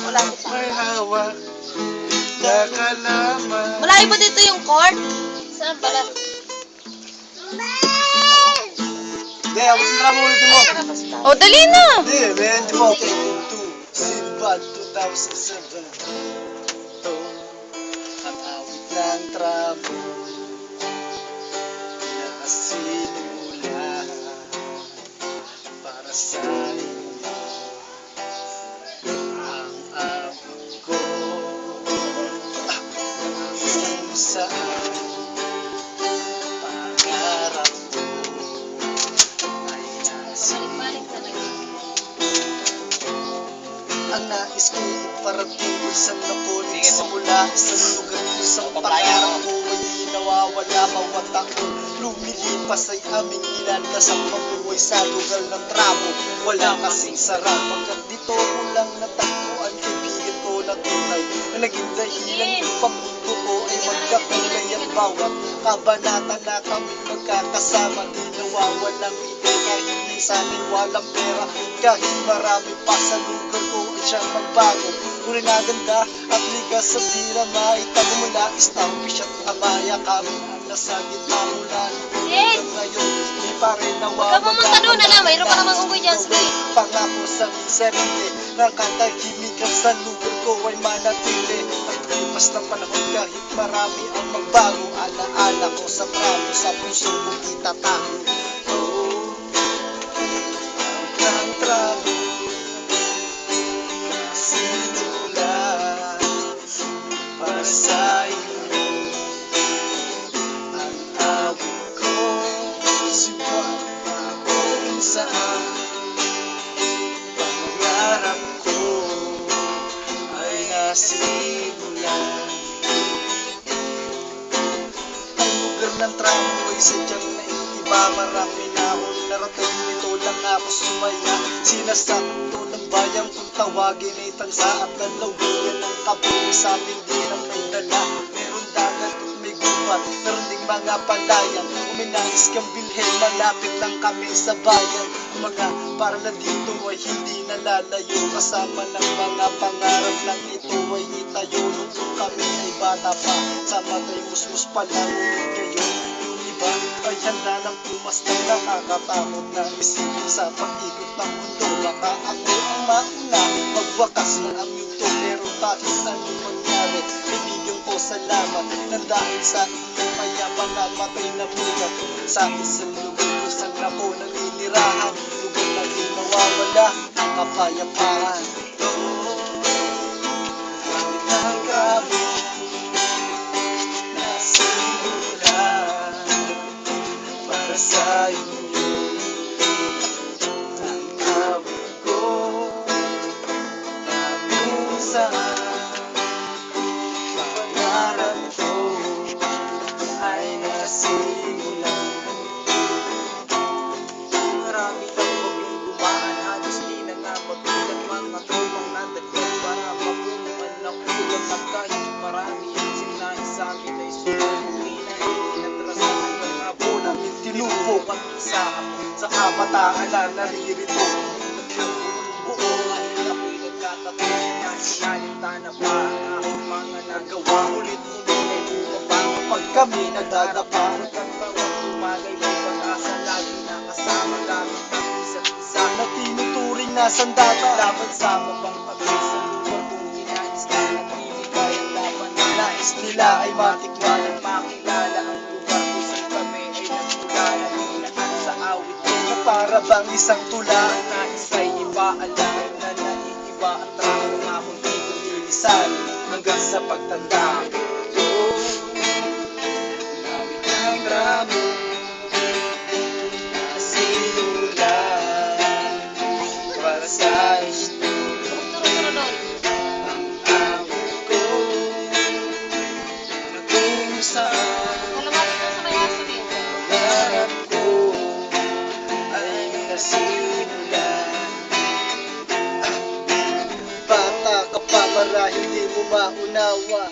Wala ko pa. May hawak na kalaman. Malayo ba dito yung court? Saan pala? Hindi, ako sa drama ulitin mo. Oh, dali na! Hindi, hindi mo. Okay, 2, Sinbad 2007. Ito, ang awit ng tramo na sinimula para sa inyo. Ang awit ko kung saan pangarap ko ay Balik-balik talaga. ang nais ko iparating ko isang napunin simula isang lugar kung isang pangarap ko ay di nawawala bawat taon lumilipas ay aming inandas ang mabuhay sa lugar ng tramo wala kasing sarap pagkat dito ko lang natagpuan kaibigan ko na tunay na naging dahilan upang mundo ko ay magkakulay at bawat kabanata na kami magkakasama di nawawalang ngiti kahit minsan ay walang pera kahit marami pa sa lugar ko ay siyang magbago ngunit naganda at ligas sa tira maitago mula Istampish at Amaya kami ang nasa gitna mula noon ngayon di pa rin nawawala Huwag ka pumunta doon, alam, mayroon pa namang unggoy dyan, Sky. pangako sa miserente ng katahimikan sa lugar ko ay manatili at lipas ng panahon kahit marami ang magbago alaala ko sa tramo sa puso kong itatago ang tramo sinula para sa inyo ang awit ko sibuan na kung saan pangarap ko ay nasimulan ang lugar ng tramo ay sadyang naiiba marami na akong narating dito lang ako sumaya sinasakto ng bayang kung tawagin ay tansa at lalawigan ng kabuhay sa amin di lang may dala meron dagat at may gubat meron ding mga palayan uminais kang bilhin malapit lang kami sa bayan ang mga paralan dito ay hindi nalalayo kasama ng mga pangarap lang ito ay itayo nung kami ay bata pa sa matay musmus pa lang ulit kayo yung iba ay handa ng pumastan nakakatakot na isipin sa pag-ikot ng mundo baka ako ang mauna magwakas na ang yugto pero kahit anong mangyari kaibigan ko salamat nang dahil sa inyong mayabang na matay na bugat sa isang lugar ko saan ako naninirahan lugar na di nawawala ang kapayapaan ang grabe na simulan para sa inyo ang awit ko na kung saan pangarap ko ay nasimulan marami kang gawing gumaan halos di na nga mabigat mga tropang nadagdag para mapunuan na kulang at kahit marami ang sinay sa amin ay sumubuhi na inatrasan hanggang hapon namin tinubok at isa sa kabataan na naririto buo ay ako'y nagkakataon na sinalita na pa ang aking mga nagawa ulit-ulit ay bumaba pag kami nagdadapa hanggang bawat umagay may pag-asa lagi nakasama gamit ang isa't isa na tinuturing na sandata laban sa mabang pagkis sa lugar kung ginais ka nagbibigay ang laban na nais nila ay matikman at makilala ang lugar kung saan kami ay nagmula naninaan sa awit ko na para bang isang tula na isa'y ipaalam na naiiba at tramo nga kung di ko nilisan hanggang sa pagtanda awit ng tramo na sinulan para sa inyo ang awit ko na kung saan pangarap ko ay nasimulan bata ka pa marahil di mo maunawa